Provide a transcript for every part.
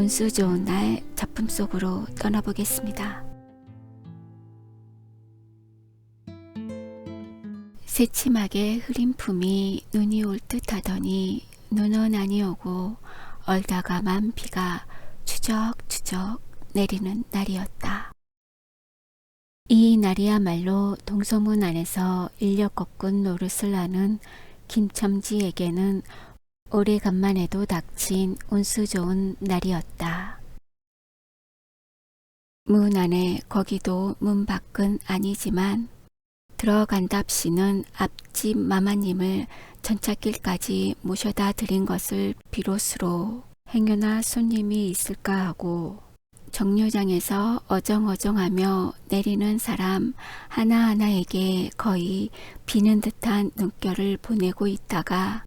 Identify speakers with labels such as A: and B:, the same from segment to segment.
A: 운수 좋은 날 작품 속으로 떠나보겠습니다. 새침하게 흐린 품이 눈이 올 듯 하더니 눈은 아니오고 얼다가만 비가 추적추적 내리는 날이었다. 이 날이야말로 동서문 안에서 인력 거꾼 노릇을 하는 김첨지에게는 오래간만에도 닥친 운수 좋은 날이었다. 문 안에 거기도 문 밖은 아니지만 들어간답시는 앞집 마마님을 전찻길까지 모셔다 드린 것을 비롯으로 행여나 손님이 있을까 하고 정류장에서 어정어정하며 내리는 사람 하나하나에게 거의 비는 듯한 눈결을 보내고 있다가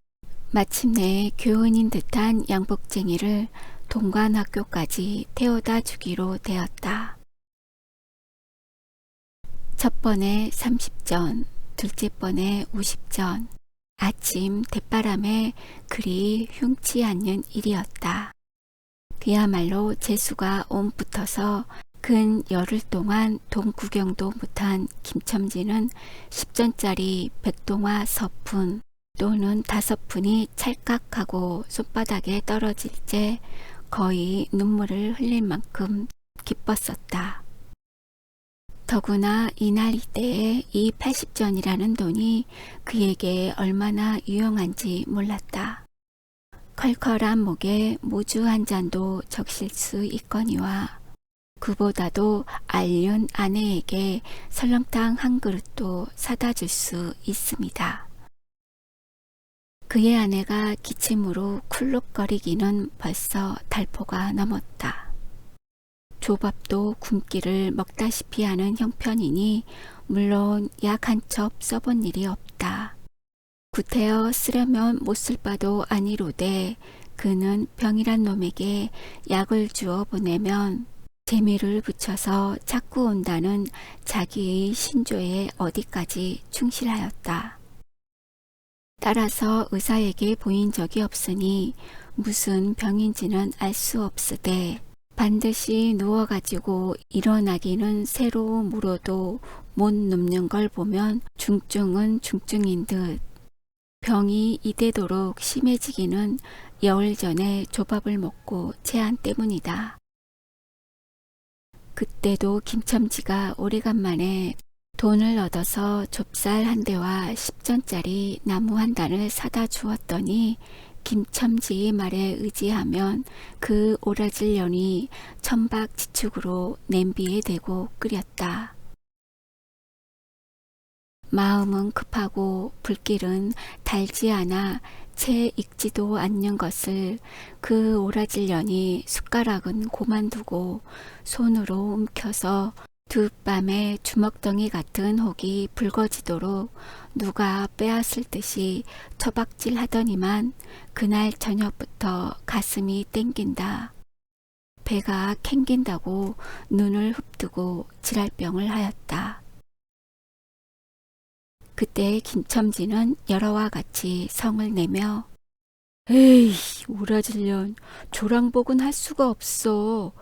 A: 마침내 교은인 듯한 양복쟁이를 동관학교까지 태워다 주기로 되었다. 첫 번에 30전, 둘째 번에 50전, 아침 대바람에 그리 흉치 않는 일이었다. 그야말로 재수가 온 붙어서 근 열흘 동안 동 구경도 못한 김첨지는 10전짜리 백동화 서푼 또는 5푼이 찰칵하고 손바닥에 떨어질 때 거의 눈물을 흘릴 만큼 기뻤었다. 더구나 이날 이때에 이 80전이라는 돈이 그에게 얼마나 유용한지 몰랐다. 컬컬한 목에 모주 한 잔도 적실 수 있거니와 그보다도 알륜 아내에게 설렁탕 한 그릇도 사다 줄 수 있습니다. 그의 아내가 기침으로 쿨룩거리기는 벌써 달포가 넘었다. 조밥도 굶기를 먹다시피 하는 형편이니 물론 약 한 첩 써본 일이 없다. 구태여 쓰려면 못 쓸 바도 아니로되 그는 병이란 놈에게 약을 주어 보내면 재미를 붙여서 자꾸 온다는 자기의 신조에 어디까지 충실하였다. 따라서 의사에게 보인 적이 없으니 무슨 병인지는 알 수 없으되 반드시 누워가지고 일어나기는 새로 물어도 못 눕는 걸 보면 중증은 중증인 듯 병이 이대도록 심해지기는 열흘 전에 조밥을 먹고 체한 때문이다. 그때도 김첨지가 오래간만에 돈을 얻어서 좁쌀 한 대와 10전짜리 나무 한 단을 사다 주었더니 김첨지의 말에 의지하면 그 오라질 년이 천박지축으로 냄비에 대고 끓였다. 마음은 급하고 불길은 달지 않아 채 익지도 않는 것을 그 오라질 년이 숟가락은 고만두고 손으로 움켜서 두 밤에 주먹덩이 같은 혹이 붉어지도록 누가 빼앗을 듯이 처박질 하더니만 그날 저녁부터 가슴이 땡긴다. 배가 캥긴다고 눈을 흡뜨고 질할병을 하였다. 그때 김첨지는 여러와 같이 성을 내며 에이 오라질년 조랑복은 할 수가 없어.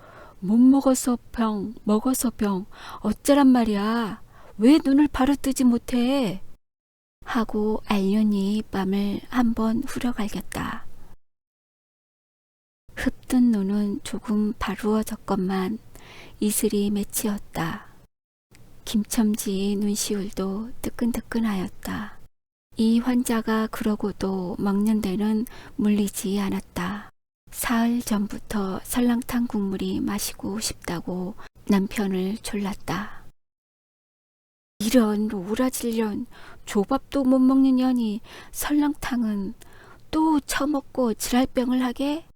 A: 못 먹어서 병 먹어서 병 어쩌란 말이야. 왜 눈을 바로 뜨지 못해? 하고 알륜이 밤을 한번 후려갈겼다. 흡뜬 눈은 조금 바루어졌건만 이슬이 맺히었다. 김첨지의 눈시울도 뜨끈뜨끈하였다. 이 환자가 그러고도 먹는 데는 물리지 않았다. 사흘 전부터 설렁탕 국물이 마시고 싶다고 남편을 졸랐다. 이런 오라질년 조밥도 못 먹는 년이 설렁탕은 또 처먹고 질할병을 하게?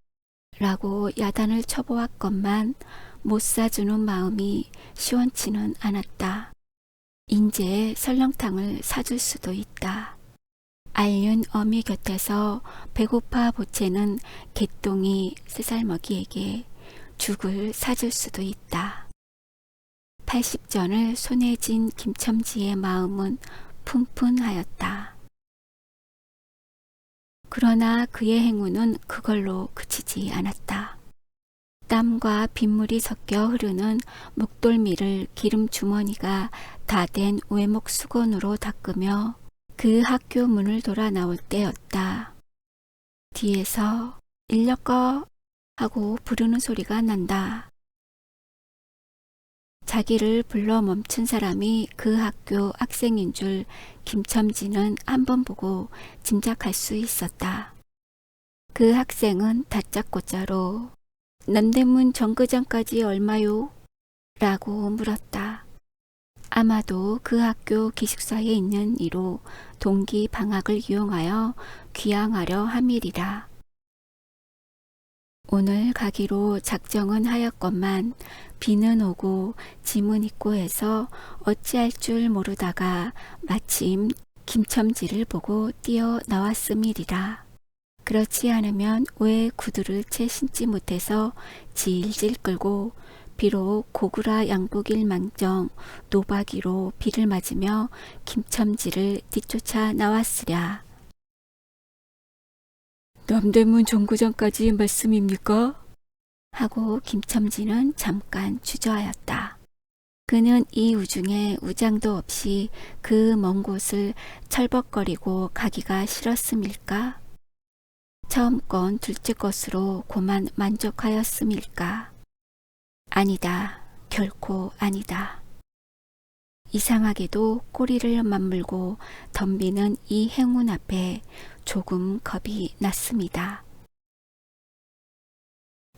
A: 라고 야단을 쳐보았건만 못 사주는 마음이 시원치는 않았다. 인제 설렁탕을 사줄 수도 있다. 알륜 어미 곁에서 배고파 보채는 개똥이 3살 먹이에게 죽을 사줄 수도 있다. 80전을 손에 쥔 김첨지의 마음은 푼푼하였다. 그러나 그의 행운은 그걸로 그치지 않았다. 땀과 빗물이 섞여 흐르는 목돌미를 기름 주머니가 다 된 외목 수건으로 닦으며 그 학교 문을 돌아 나올 때였다. 뒤에서 인력거 하고 부르는 소리가 난다. 자기를 불러 멈춘 사람이 그 학교 학생인 줄 김첨지는 한 번 보고 짐작할 수 있었다. 그 학생은 다짜고짜로 남대문 정거장까지 얼마요? 라고 물었다. 아마도 그 학교 기숙사에 있는 이로 동기 방학을 이용하여 귀향하려 함이리라. 오늘 가기로 작정은 하였건만 비는 오고 짐은 있고 해서 어찌할 줄 모르다가 마침 김첨지를 보고 뛰어 나왔음이리라. 그렇지 않으면 왜 구두를 채 신지 못해서 질질 끌고 비록 고구라 양복일 망정 노박이로 비를 맞으며 김첨지를 뒤쫓아 나왔으랴. 남대문 정거장까지 말씀입니까? 하고 김첨지는 잠깐 주저하였다. 그는 이 우중에 우장도 없이 그 먼 곳을 철벅거리고 가기가 싫었음일까? 처음 건 둘째 것으로 고만 만족하였음일까? 아니다. 결코 아니다. 이상하게도 꼬리를 맞물고 덤비는 이 행운 앞에 조금 겁이 났습니다.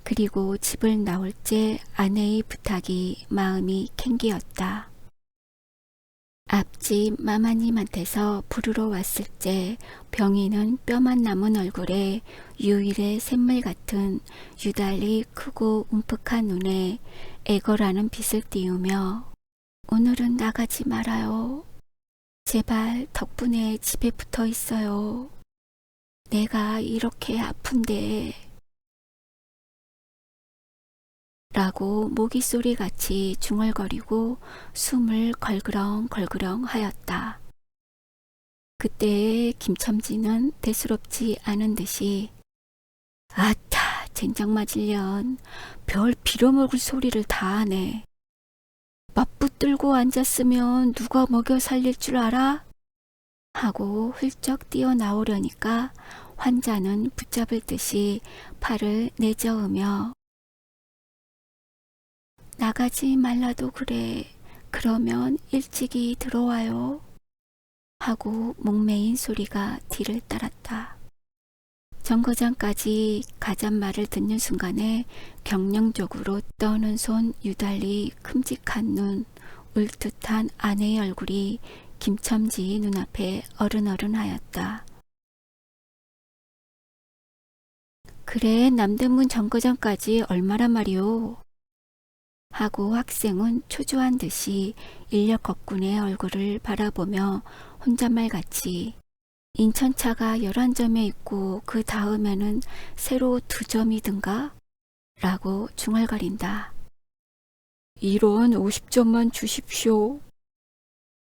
A: 그리고 집을 나올 때 아내의 부탁이 마음이 캥기었다. 앞집 마마님한테서 부르러 왔을 때 병이는 뼈만 남은 얼굴에 유일의 샘물 같은 유달리 크고 움푹한 눈에 애걸하는 빛을 띄우며 오늘은 나가지 말아요. 제발 덕분에 집에 붙어 있어요. 내가 이렇게 아픈데 라고 모기소리같이 중얼거리고 숨을 걸그렁걸그렁 하였다. 그때 김첨지는 대수롭지 않은 듯이 아타 젠장 맞을련 별 빌어먹을 소리를 다 하네. 맞붙들고 앉았으면 누가 먹여 살릴 줄 알아? 하고 훌쩍 뛰어나오려니까 환자는 붙잡을 듯이 팔을 내저으며 나가지 말라도 그래. 그러면 일찍이 들어와요. 하고 목매인 소리가 뒤를 따랐다. 정거장까지 가잔 말을 듣는 순간에 경령적으로 떠는 손 유달리 큼직한 눈, 울듯한 아내의 얼굴이 김첨지 눈앞에 어른어른하였다. 그래 남대문 정거장까지 얼마란 말이오? 하고 학생은 초조한 듯이 인력 겉군의 얼굴을 바라보며 혼잣말같이 인천차가 11점에 있고 그 다음에는 새로 2점이든가? 라고 중얼거린다. 이런 50점만 주십시오.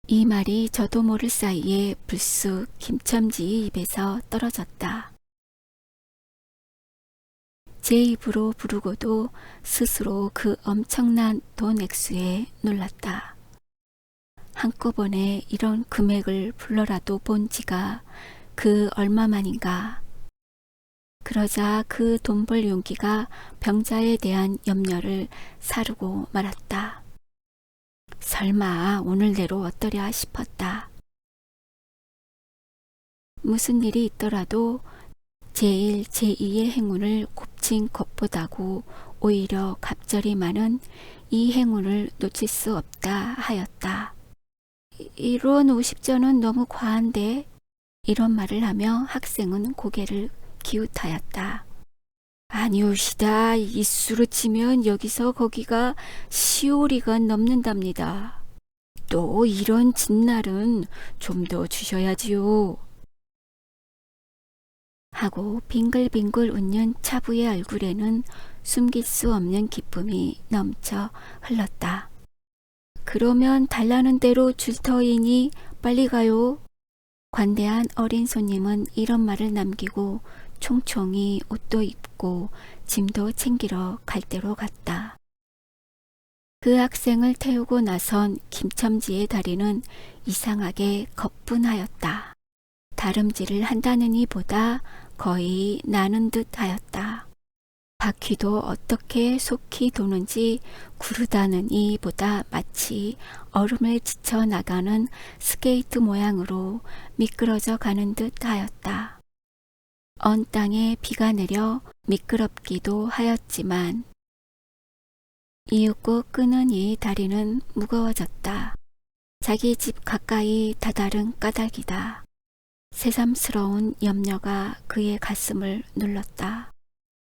A: 이 말이 저도 모를 사이에 불쑥 김첨지의 입에서 떨어졌다. 제 입으로 부르고도 스스로 그 엄청난 돈 액수에 놀랐다. 한꺼번에 이런 금액을 불러라도 본 지가 그 얼마만인가. 그러자 그 돈 벌 용기가 병자에 대한 염려를 사르고 말았다. 설마 오늘대로 어떠랴 싶었다. 무슨 일이 있더라도 제1, 제2의 행운을 곱친 것보다고 오히려 갑절이 많은 이 행운을 놓칠 수 없다 하였다. 1원 50전은 너무 과한데? 이런 말을 하며 학생은 고개를 기웃하였다. 아니오시다. 이 수로 치면 여기서 거기가 10오리가 넘는답니다. 또 이런 진날은 좀 더 주셔야지요. 하고 빙글빙글 웃는 차부의 얼굴에는 숨길 수 없는 기쁨이 넘쳐 흘렀다. 그러면 달라는 대로 줄 터이니 빨리 가요. 관대한 어린 손님은 이런 말을 남기고 총총히 옷도 입고 짐도 챙기러 갈대로 갔다. 그 학생을 태우고 나선 김첨지의 다리는 이상하게 거뿐하였다. 다름질을 한다느니 보다 거의 나는 듯 하였다. 바퀴도 어떻게 속히 도는지 구르다느니 보다 마치 얼음을 지쳐 나가는 스케이트 모양으로 미끄러져 가는 듯 하였다. 언 땅에 비가 내려 미끄럽기도 하였지만 이윽고 끄는 이 다리는 무거워졌다. 자기 집 가까이 다다른 까닭이다. 새삼스러운 염려가 그의 가슴을 눌렀다.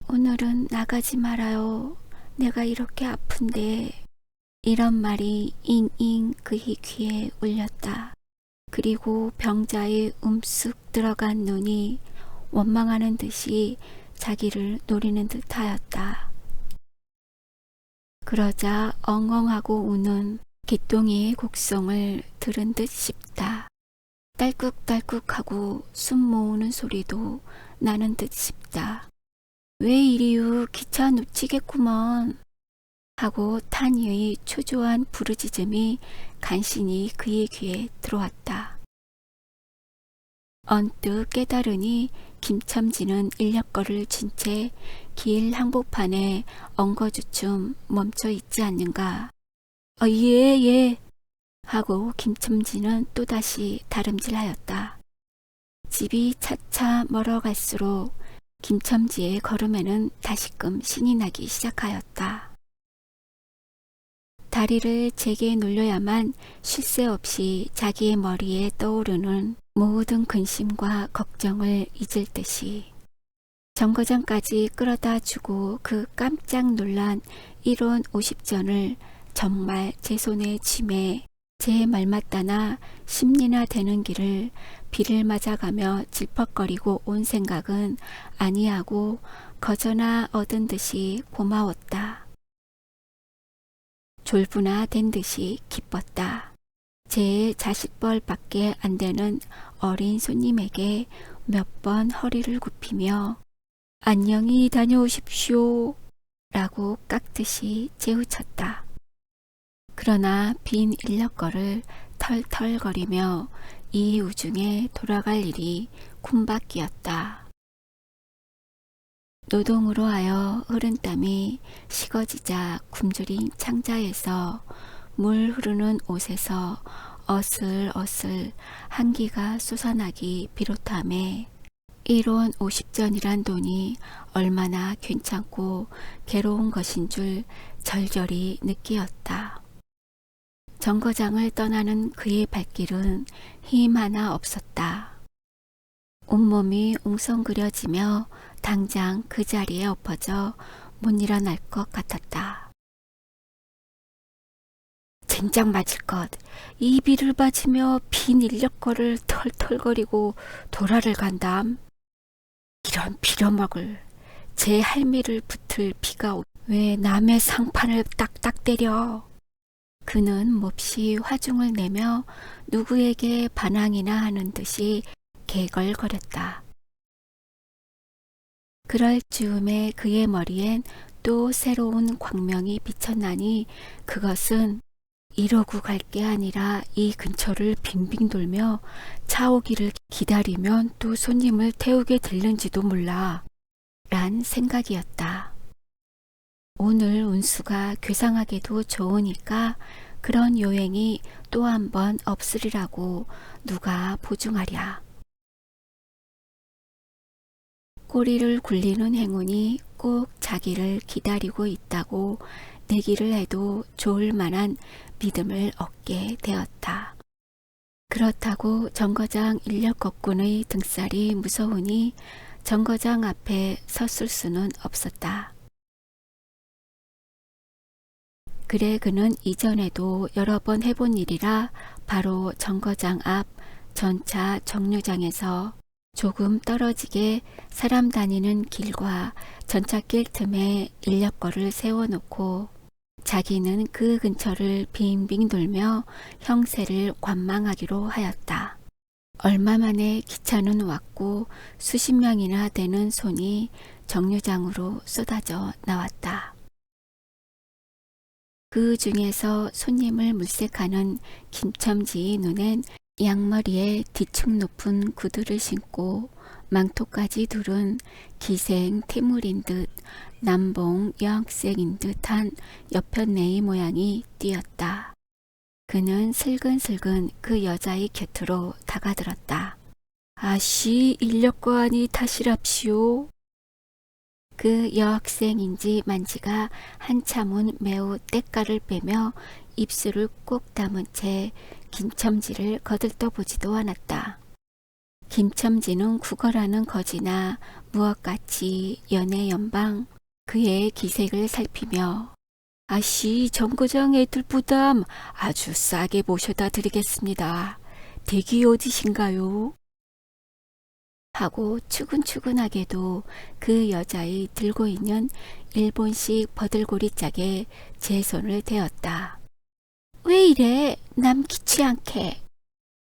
A: 오늘은 나가지 말아요. 내가 이렇게 아픈데. 이런 말이 잉잉 그의 귀에 울렸다. 그리고 병자의 움쓱 들어간 눈이 원망하는 듯이 자기를 노리는 듯 하였다. 그러자 엉엉하고 우는 기똥이의 곡성을 들은 듯 싶다. 딸꾹딸꾹하고 숨 모으는 소리도 나는 듯 싶다. 왜 이리유 기차 놓치겠구먼 하고 탄이의 초조한 부르짖음이 간신히 그의 귀에 들어왔다. 언뜻 깨달으니 김첨지는 인력거를 쥔 채 길 항복판에 엉거주춤 멈춰 있지 않는가. 예. 하고 김첨지는 또다시 다름질하였다. 집이 차차 멀어갈수록 김첨지의 걸음에는 다시금 신이 나기 시작하였다. 다리를 제게 놀려야만 쉴 새 없이 자기의 머리에 떠오르는 모든 근심과 걱정을 잊을 듯이 정거장까지 끌어다 주고 그 깜짝 놀란 1원 50전을 정말 제 손에 쥐매 제 말맞다나 10리나 되는 길을 비를 맞아가며 질퍽거리고 온 생각은 아니하고 거저나 얻은 듯이 고마웠다. 졸부나 된 듯이 기뻤다. 제 자식벌밖에 안 되는 어린 손님에게 몇 번 허리를 굽히며 안녕히 다녀오십시오 라고 깍듯이 재우쳤다. 그러나 빈 인력거를 털털거리며 이 우중에 돌아갈 일이 쿵박기였다. 노동으로 하여 흐른 땀이 식어지자 굶주린 창자에서 물 흐르는 옷에서 어슬어슬 한기가 솟아나기 비롯하며 1원 50전이란 돈이 얼마나 괜찮고 괴로운 것인 줄 절절히 느끼었다. 정거장을 떠나는 그의 발길은 힘 하나 없었다. 온몸이 웅성그려지며 당장 그 자리에 엎어져 못 일어날 것 같았다. 젠장 맞을 것. 이 비를 맞으며 빈 인력거를 털털거리고 도라를 간담. 이런 빌어먹을 제 할미를 붙을 비가 왜 남의 상판을 딱딱 때려. 그는 몹시 화중을 내며 누구에게 반항이나 하는 듯이 개걸거렸다. 그럴 즈음에 그의 머리엔 또 새로운 광명이 비쳤나니 그것은 이러고 갈 게 아니라 이 근처를 빙빙 돌며 차 오기를 기다리면 또 손님을 태우게 될는지도 몰라 란 생각이었다. 오늘 운수가 괴상하게도 좋으니까 그런 요행이 또 한 번 없으리라고 누가 보증하랴. 꼬리를 굴리는 행운이 꼭 자기를 기다리고 있다고 내기를 해도 좋을 만한 믿음을 얻게 되었다. 그렇다고 정거장 인력거꾼의 등살이 무서우니 정거장 앞에 섰을 수는 없었다. 그래 그는 이전에도 여러 번 해본 일이라 바로 정거장 앞 전차 정류장에서 조금 떨어지게 사람 다니는 길과 전차길 틈에 인력거를 세워놓고 자기는 그 근처를 빙빙 돌며 형세를 관망하기로 하였다. 얼마 만에 기차는 왔고 수십 명이나 되는 손이 정류장으로 쏟아져 나왔다. 그 중에서 손님을 물색하는 김첨지의 눈엔 양머리에 뒤축 높은 구두를 신고 망토까지 두른 기생 태물인 듯 남봉 여학생인 듯한 여편네의 모양이 띄었다. 그는 슬근슬근 그 여자의 곁으로 다가들었다. 아씨 인력거하니 타시랍시오. 그 여학생인지 만지가 한참은 매우 때깔을 빼며 입술을 꼭 다문 채 김첨지를 거들떠보지도 않았다. 김첨지는 구걸하는 거지나 무엇같이 연애연방 그의 기색을 살피며 아씨 정거장 애들 부담 아주 싸게 모셔다 드리겠습니다. 댁이 어디신가요? 하고 추근추근하게도 그 여자의 들고 있는 일본식 버들고리 짝에 제 손을 대었다. 왜 이래 남기치 않게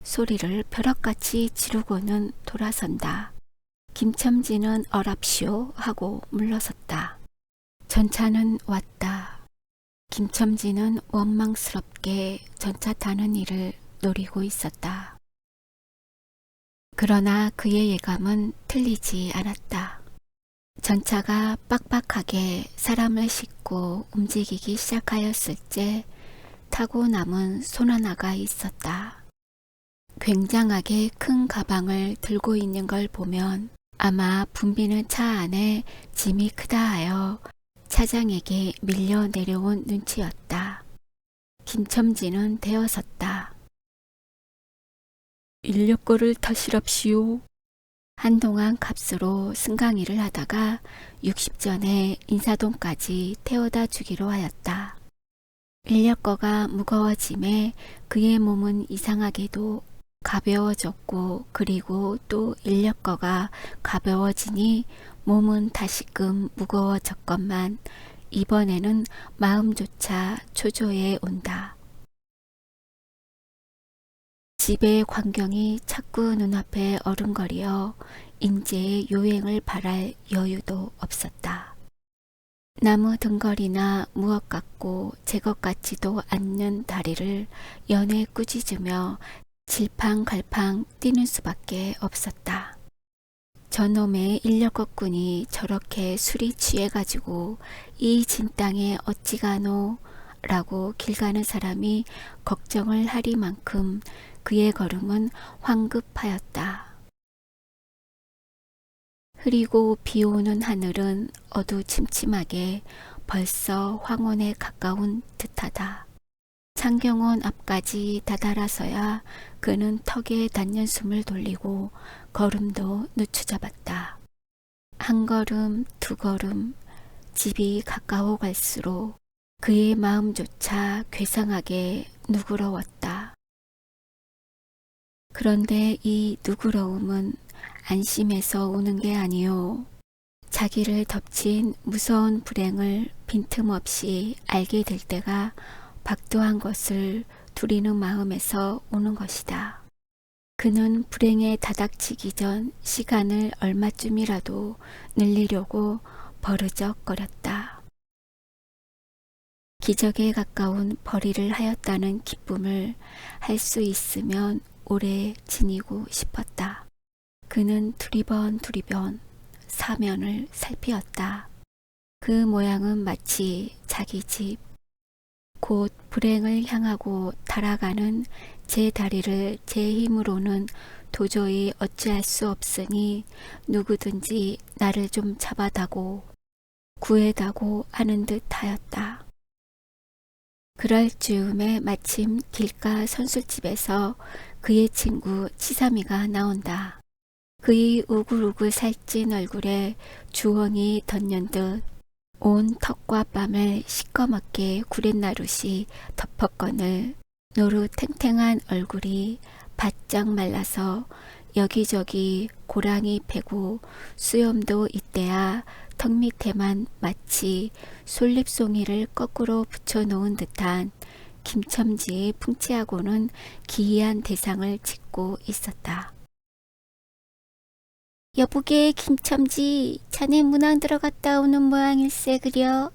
A: 소리를 벼락같이 지르고는 돌아선다. 김첨지는 어랍시오 하고 물러섰다. 전차는 왔다. 김첨지는 원망스럽게 전차 타는 일을 노리고 있었다. 그러나 그의 예감은 틀리지 않았다. 전차가 빡빡하게 사람을 싣고 움직이기 시작하였을 때 타고 남은 손 하나가 있었다. 굉장하게 큰 가방을 들고 있는 걸 보면 아마 붐비는 차 안에 짐이 크다 하여 차장에게 밀려 내려온 눈치였다. 김첨지는 대어섰다. 인력거를 타시랍시오. 한동안 값으로 승강이를 하다가 60전에 인사동까지 태워다 주기로 하였다. 인력거가 무거워짐에 그의 몸은 이상하게도 가벼워졌고 그리고 또 인력거가 가벼워지니 몸은 다시금 무거워졌건만 이번에는 마음조차 초조해 온다. 집의 광경이 자꾸 눈앞에 어른거리어 인제의 요행을 바랄 여유도 없었다. 나무 등걸이나 무엇 같고 제 것 같지도 않는 다리를 연에 꾸짖으며 질팡갈팡 뛰는 수밖에 없었다. 저놈의 인력거꾼이 저렇게 술이 취해가지고 이 진땅에 어찌 가노? 라고 길 가는 사람이 걱정을 하리만큼 그의 걸음은 황급하였다. 흐리고 비오는 하늘은 어두침침하게 벌써 황혼에 가까운 듯하다. 창경원 앞까지 다다라서야 그는 턱에 닿는 숨을 돌리고 걸음도 늦추잡았다. 한 걸음 두 걸음 집이 가까워 갈수록 그의 마음조차 괴상하게 누그러웠다. 그런데 이 누그러움은 안심해서 오는 게 아니요. 자기를 덮친 무서운 불행을 빈틈없이 알게 될 때가 박도한 것을 두리는 마음에서 오는 것이다. 그는 불행에 다닥치기 전 시간을 얼마쯤이라도 늘리려고 버르적거렸다. 기적에 가까운 벌이를 하였다는 기쁨을 할 수 있으면 오래 지니고 싶었다. 그는 두리번 사면을 살피었다. 그 모양은 마치 자기 집, 곧 불행을 향하고 달아가는 제 다리를 제 힘으로는 도저히 어찌할 수 없으니 누구든지 나를 좀 잡아다고 구해다고 하는 듯 하였다. 그럴 즈음에 마침 길가 선술집에서 그의 친구 치삼이가 나온다. 그의 우글우글 살찐 얼굴에 주홍이 덧연 듯 온 턱과 뺨을 시꺼멓게 구렛나룻이 덮었거늘 노릇탱탱한 얼굴이 바짝 말라서 여기저기 고랑이 패고 수염도 이때야 턱 밑에만 마치 솔잎송이를 거꾸로 붙여놓은 듯한 김첨지의 풍치하고는 기이한 대상을 짓고 있었다. 여보게 김첨지, 자네 문항 들어갔다 오는 모양일세 그려.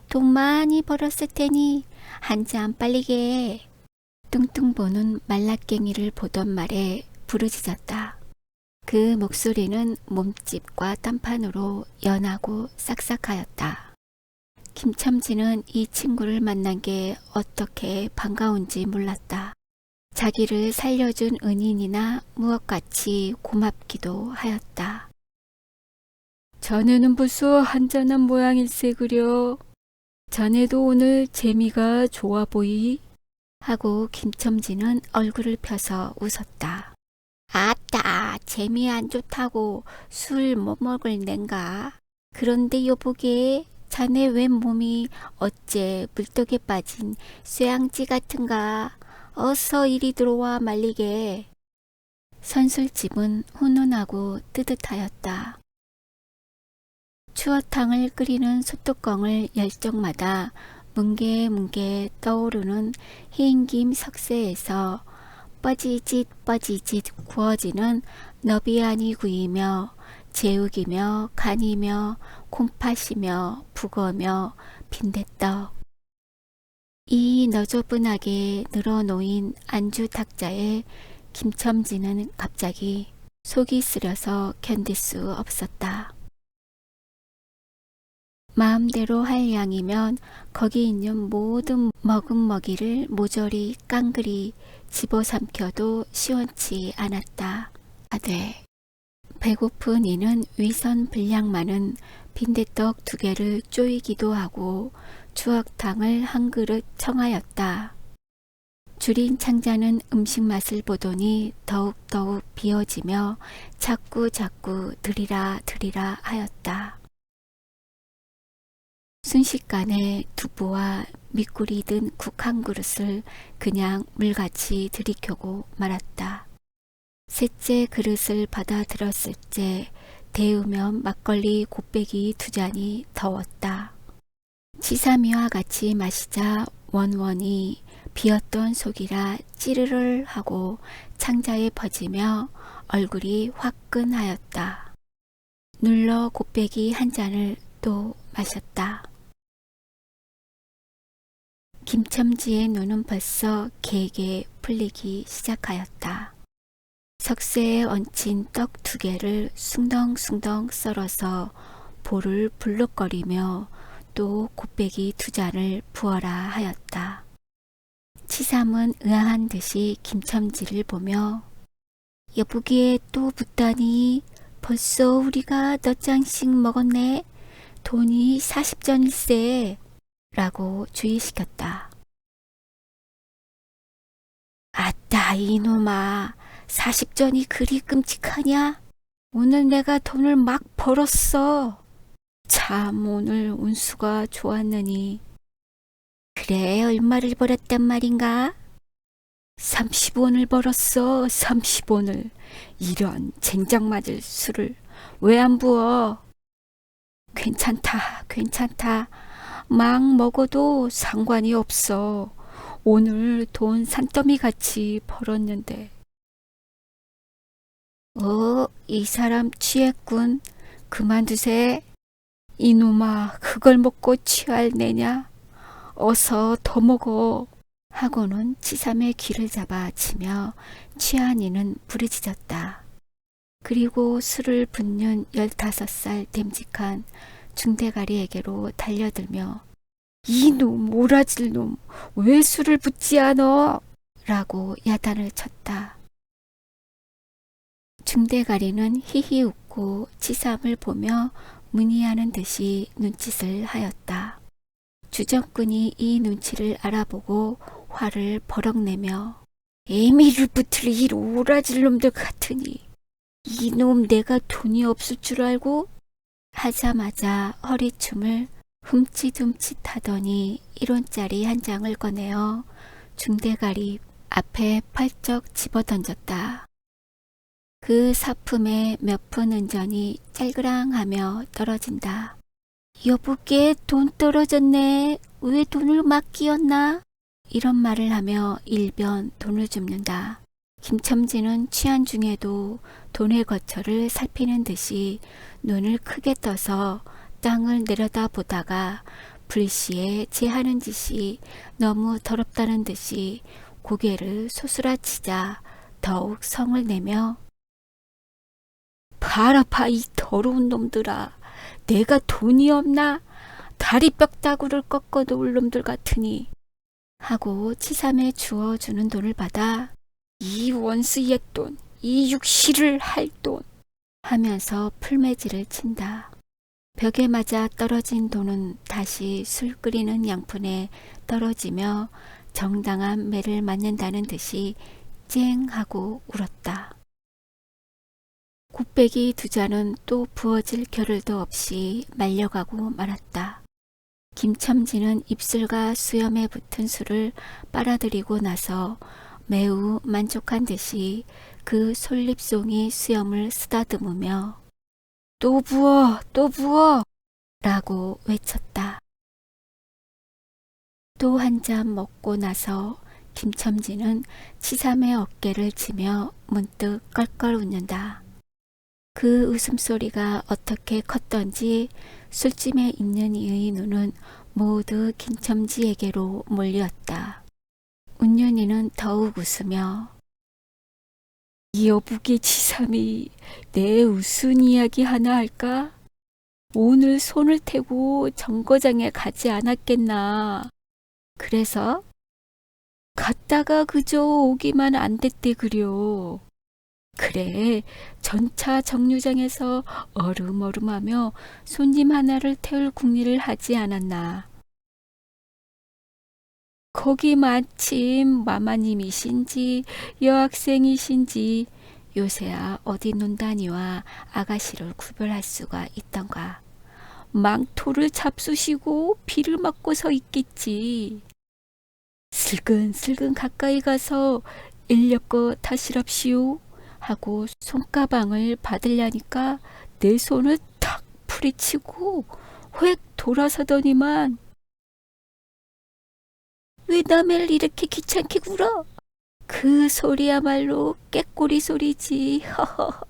A: 돈 많이 벌었을 테니 한 잔 빨리게. 뚱뚱보는 말라깽이를 보던 말에 부르짖었다. 그 목소리는 몸집과 딴판으로 연하고 싹싹하였다. 김첨지는 이 친구를 만난 게 어떻게 반가운지 몰랐다. 자기를 살려준 은인이나 무엇같이 고맙기도 하였다. 자네는 벌써 한잔한 모양일세 그려. 자네도 오늘 재미가 좋아 보이? 하고 김첨지는 얼굴을 펴서 웃었다. 아따, 재미 안 좋다고 술 못 먹을 낸가? 그런데 여보게, 자네 웬 몸이 어째 물떡에 빠진 쇠양지 같은가? 어서 이리 들어와 말리게. 선술집은 훈훈하고 뜨뜻하였다. 추어탕을 끓이는 솥뚜껑을 열 적마다 뭉게뭉게 떠오르는 흰김 석쇠에서 뻐지짓 구워지는 너비안이 구이며 제육이며 간이며 콩팥이며 북어며 빈대떡. 이 너저분하게 늘어놓인 안주 탁자에 김첨지는 갑자기 속이 쓰려서 견딜 수 없었다. 마음대로 할 양이면 거기 있는 모든 먹음먹이를 모조리 깡그리 집어삼켜도 시원치 않았다. 하되 배고픈 이는 위선 분량만은 빈대떡 2개를 쪼이기도 하고 추억탕을 한 그릇 청하였다. 줄인 창자는 음식 맛을 보더니 더욱더욱 비어지며 자꾸 드리라 하였다. 순식간에 두부와 밑꿀이 든 국 한 그릇을 그냥 물같이 들이켜고 말았다. 셋째 그릇을 받아 들었을 때 데우면 막걸리 곱빼기 2잔이 더웠다. 치사미와 같이 마시자 원원이 비었던 속이라 찌르르 하고 창자에 퍼지며 얼굴이 화끈하였다. 눌러 곱빼기 1잔을 또 마셨다. 김첨지의 눈은 벌써 개게 풀리기 시작하였다. 석쇠에 얹힌 떡 2개를 숭덩숭덩 썰어서 볼을 불룩거리며 또 곱빼기 2잔을 부어라 하였다. 치삼은 의아한 듯이 김첨지를 보며 여보기에 또 붓다니 벌써 우리가 몇 잔씩 먹었네. 돈이 40전일세 라고 주의시켰다. 아따 이놈아, 40전이 그리 끔찍하냐? 오늘 내가 돈을 막 벌었어. 참 오늘 운수가 좋았느니. 그래, 얼마를 벌었단 말인가? 30원을 벌었어. 30원을. 이런 젠장 맞을 술을 왜 안 부어? 괜찮다. 막 먹어도 상관이 없어. 오늘 돈 산더미 같이 벌었는데. 이 사람 취했군. 그만두세. 이놈아, 그걸 먹고 취할 내냐? 어서 더 먹어. 하고는 치삼의 귀를 잡아 치며 취한 이는 부르짖었다. 그리고 술을 붓는 15살 됨직한 중대가리에게로 달려들며 이놈 오라질 놈, 왜 술을 붓지 않어? 라고 야단을 쳤다. 중대가리는 히히 웃고 치삼을 보며 문의하는 듯이 눈짓을 하였다. 주정꾼이 이 눈치를 알아보고 화를 버럭내며 애미를 붙을 이 오라질 놈들 같으니 이놈 내가 돈이 없을 줄 알고? 하자마자 허리춤을 흠칫 하더니 1원짜리 한 장을 꺼내어 중대가리 앞에 펄쩍 집어던졌다. 그 사품에 몇 푼 은전이 짤그랑하며 떨어진다. 여보께 돈 떨어졌네. 왜 돈을 막 끼었나? 이런 말을 하며 일변 돈을 줍는다. 김첨지는 취한 중에도 돈의 거처를 살피는 듯이 눈을 크게 떠서 땅을 내려다보다가 불시에 제 하는 짓이 너무 더럽다는 듯이 고개를 소스라치자 더욱 성을 내며 봐라 봐 이 더러운 놈들아, 내가 돈이 없나? 다리뼈따구를 꺾어 놓을 놈들 같으니 하고 치삼에 주어주는 돈을 받아 이 원수의 돈, 이 육시를 할 돈 하면서 풀매질을 친다. 벽에 맞아 떨어진 돈은 다시 술 끓이는 양푼에 떨어지며 정당한 매를 맞는다는 듯이 쨍 하고 울었다. 곱배기 두 잔은 또 부어질 겨를도 없이 말려가고 말았다. 김첨지는 입술과 수염에 붙은 술을 빨아들이고 나서 매우 만족한 듯이 그 솔잎송이 수염을 쓰다듬으며 또 부어, 또 부어 라고 외쳤다. 또 한 잔 먹고 나서 김첨지는 치삼의 어깨를 치며 문득 껄껄 웃는다. 그 웃음소리가 어떻게 컸던지 술집에 있는 이의 눈은 모두 김첨지에게로 몰렸다. 운윤이는 더욱 웃으며 이 여북의 치삼이 내 웃은 이야기 하나 할까? 오늘 손을 태고 정거장에 가지 않았겠나. 그래서 갔다가 그저 오기만 안 됐대 그려. 그래, 전차 정류장에서 얼음얼음하며 손님 하나를 태울 궁리를 하지 않았나. 거기 마침 마마님이신지 여학생이신지 요새야 어디 논다니와 아가씨를 구별할 수가 있던가. 망토를 잡수시고 비를 맞고 서 있겠지. 슬근슬근 가까이 가서 인력거 타시랍시오 하고 손가방을 받으려니까 내 손을 탁 풀이치고 획 돌아서더니만 왜 남을 이렇게 귀찮게 굴어? 그 소리야말로 깨꼬리 소리지. 허허.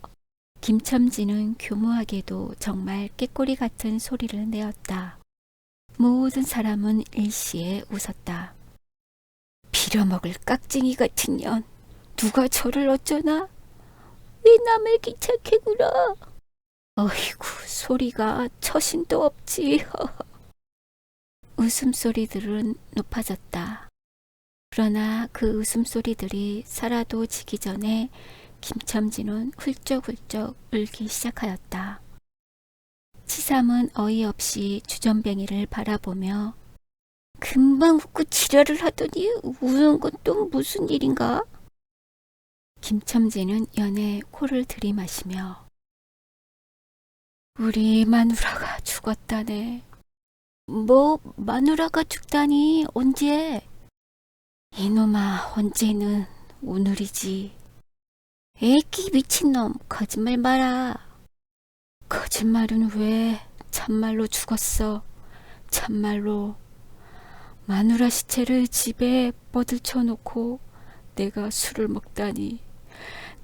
A: 김첨지는 교묘하게도 정말 깨꼬리 같은 소리를 내었다. 모든 사람은 일시에 웃었다. 빌어먹을 깍쟁이 같은 년, 누가 저를 어쩌나? 왜 남을 귀찮게 굴어? 어이구, 소리가 처신도 없지. 허허. 웃음소리들은 높아졌다. 그러나 그 웃음소리들이 살아도 지기 전에 김첨지는 훌쩍훌쩍 울기 시작하였다. 치삼은 어이없이 주전뱅이를 바라보며 금방 웃고 지랄을 하더니 우는 건 또 무슨 일인가? 김첨지는 연해 코를 들이마시며 우리 마누라가 죽었다네. 뭐 마누라가 죽다니 언제? 이놈아 언제는 오늘이지. 애기 미친놈 거짓말 마라. 거짓말은 왜? 참말로 죽었어. 참말로. 마누라 시체를 집에 뻗을쳐 놓고 내가 술을 먹다니.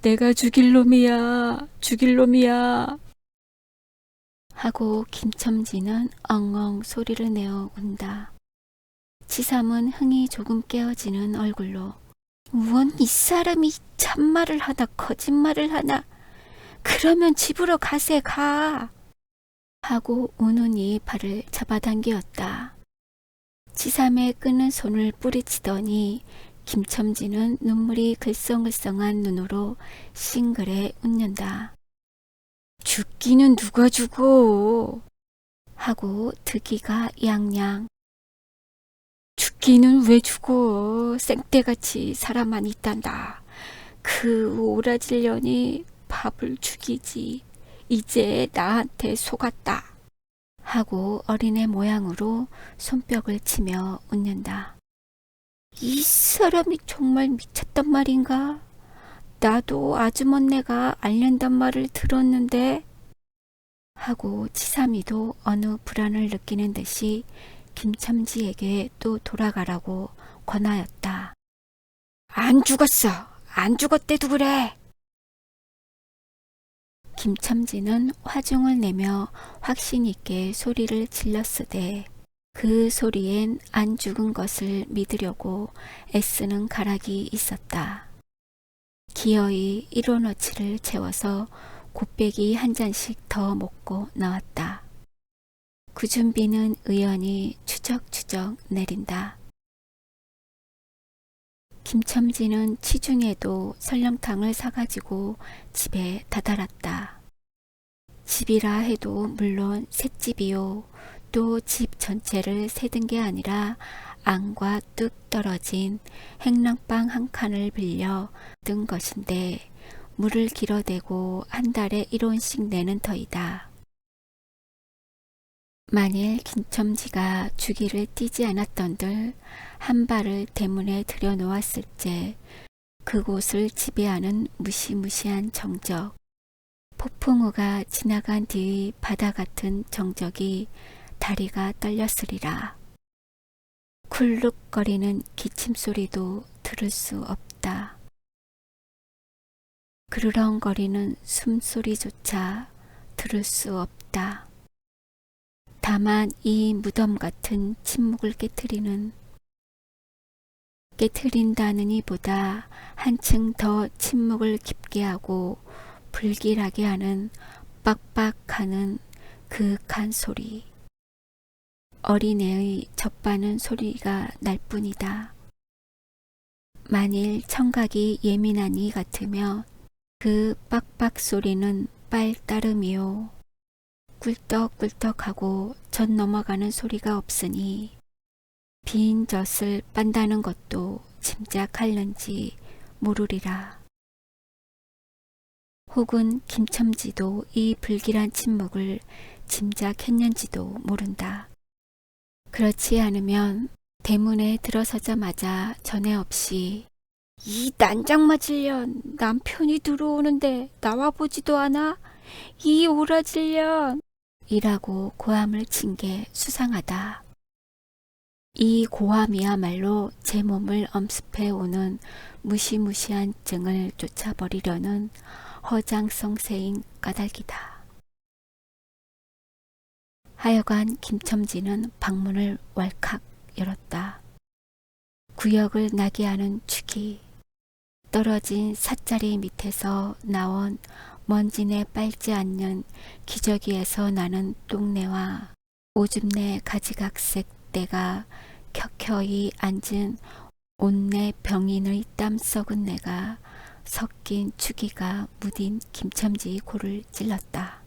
A: 내가 죽일 놈이야. 죽일 놈이야. 하고 김첨지는 엉엉 소리를 내어 운다. 치삼은 흥이 조금 깨어지는 얼굴로 원 이 사람이 참말을 하나 거짓말을 하나. 그러면 집으로 가세 가. 하고 우는이 발을 잡아당기었다. 치삼의 끄는 손을 뿌리치더니 김첨지는 눈물이 글썽글썽한 눈으로 싱글에 웃는다. 죽기는 누가 죽어? 하고 득이가 양양. 죽기는 왜 죽어? 생떼같이 사람만 있단다. 그 오라질 년이 밥을 죽이지. 이제 나한테 속았다. 하고 어린애 모양으로 손뼉을 치며 웃는다. 이 사람이 정말 미쳤단 말인가? 나도 아주머니가 앓는단 말을 들었는데. 하고 치삼이도 어느 불안을 느끼는 듯이 김첨지에게 또 돌아가라고 권하였다. 안 죽었어. 안 죽었대도 그래. 김첨지는 화중을 내며 확신 있게 소리를 질렀으되 그 소리엔 안 죽은 것을 믿으려고 애쓰는 가락이 있었다. 기어이 1원어치를 채워서 곱빼기 한 잔씩 더 먹고 나왔다. 구준비는 의연히 추적추적 내린다. 김첨지는 치중에도 설렁탕을 사가지고 집에 다다랐다. 집이라 해도 물론 셋집이요. 또 집 전체를 세든 게 아니라 안과 뚝 떨어진 행랑방 한 칸을 빌려 든 것인데 물을 길어대고 한 달에 1원씩 내는 터이다. 만일 김첨지가 주기를 띄지 않았던들 한 발을 대문에 들여놓았을째 그곳을 지배하는 무시무시한 정적, 폭풍우가 지나간 뒤의 바다 같은 정적이 다리가 떨렸으리라. 쿨룩거리는 기침소리도 들을 수 없다. 그르렁거리는 숨소리조차 들을 수 없다. 다만 이 무덤 같은 침묵을 깨트린다느니 보다 한층 더 침묵을 깊게 하고 불길하게 하는 빡빡하는 그윽한 소리. 어린애의 젖바는 소리가 날 뿐이다. 만일 청각이 예민한 이 같으며 그 빡빡 소리는 빨 따름이요. 꿀떡꿀떡하고 젖 넘어가는 소리가 없으니 빈 젖을 빤다는 것도 짐작할는지 모르리라. 혹은 김첨지도 이 불길한 침묵을 짐작했는지도 모른다. 그렇지 않으면 대문에 들어서자마자 전에 없이 이 난장 맞을년 남편이 들어오는데 나와보지도 않아? 이 오라질년 이라고 고함을 친 게 수상하다. 이 고함이야말로 제 몸을 엄습해 오는 무시무시한 증을 쫓아버리려는 허장성세인 까닭이다. 하여간 김첨지는 방문을 왈칵 열었다. 구역을 나게 하는 축이 떨어진 삿자리 밑에서 나온 먼지내 빨지 않는 기저귀에서 나는 똥내와 오줌내 가지각색 때가 켜켜이 앉은 온내 병인의 땀 썩은 내가 섞인 축이가 무딘 김첨지 코를 찔렀다.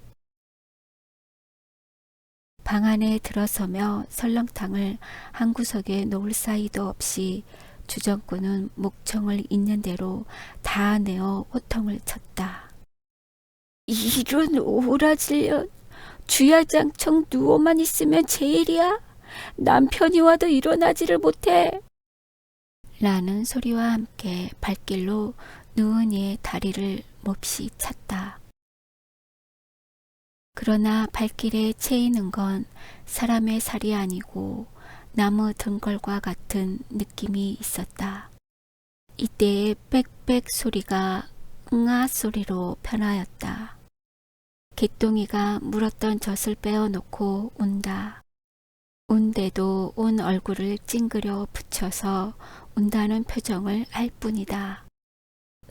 A: 방 안에 들어서며 설렁탕을 한 구석에 놓을 사이도 없이 주정꾼은 목청을 있는 대로 다 내어 호통을 쳤다. 이런 오라질년, 주야장청 누워만 있으면 제일이야? 남편이 와도 일어나지를 못해. 라는 소리와 함께 발길로 누운 이의 다리를 몹시 찼다. 그러나 발길에 채이는 건 사람의 살이 아니고 나무 등걸과 같은 느낌이 있었다. 이때의 빽빽 소리가 응아 소리로 변하였다. 개똥이가 물었던 젖을 빼어놓고 운다. 운데도 온 얼굴을 찡그려 붙여서 운다는 표정을 할 뿐이다.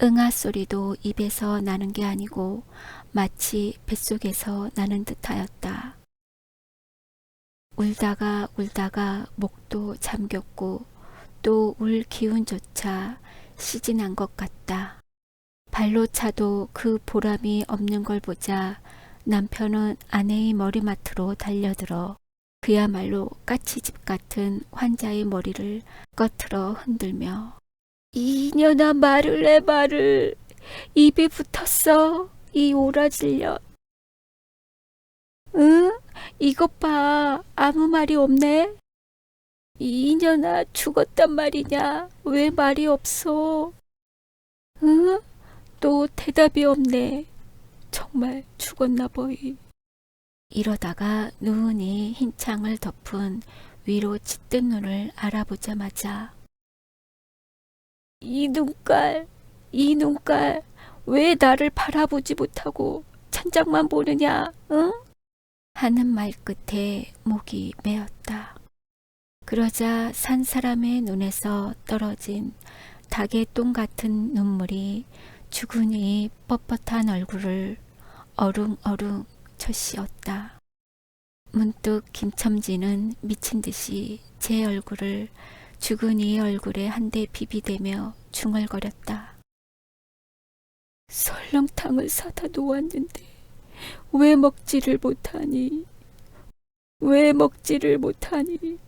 A: 응아 소리도 입에서 나는 게 아니고 마치 뱃속에서 나는 듯하였다. 울다가 목도 잠겼고 또 울 기운조차 시진한 것 같다. 발로 차도 그 보람이 없는 걸 보자 남편은 아내의 머리맡으로 달려들어 그야말로 까치집 같은 환자의 머리를 꺼트러 흔들며 이년아 말을 해 말을. 입이 붙었어 이 오라질년. 응? 이것 봐 아무 말이 없네. 이년아 죽었단 말이냐 왜 말이 없어. 응? 또 대답이 없네. 정말 죽었나 보이. 이러다가 누운이 흰 창을 덮은 위로 짙은 눈을 알아보자마자 이 눈깔, 이 눈깔 왜 나를 바라보지 못하고 천장만 보느냐, 응? 하는 말 끝에 목이 메었다. 그러자 산 사람의 눈에서 떨어진 닭의 똥 같은 눈물이 죽은 이의 뻣뻣한 얼굴을 어릉어릉 쳐씌웠다. 문득 김첨지는 미친 듯이 제 얼굴을 죽은 이의 얼굴에 한 대 비비대며 중얼거렸다. 설렁탕을 사다 놓았는데 왜 먹지를 못하니? 왜 먹지를 못하니?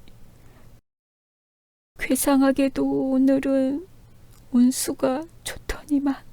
A: 괴상하게도 오늘은 운수가 좋더니만.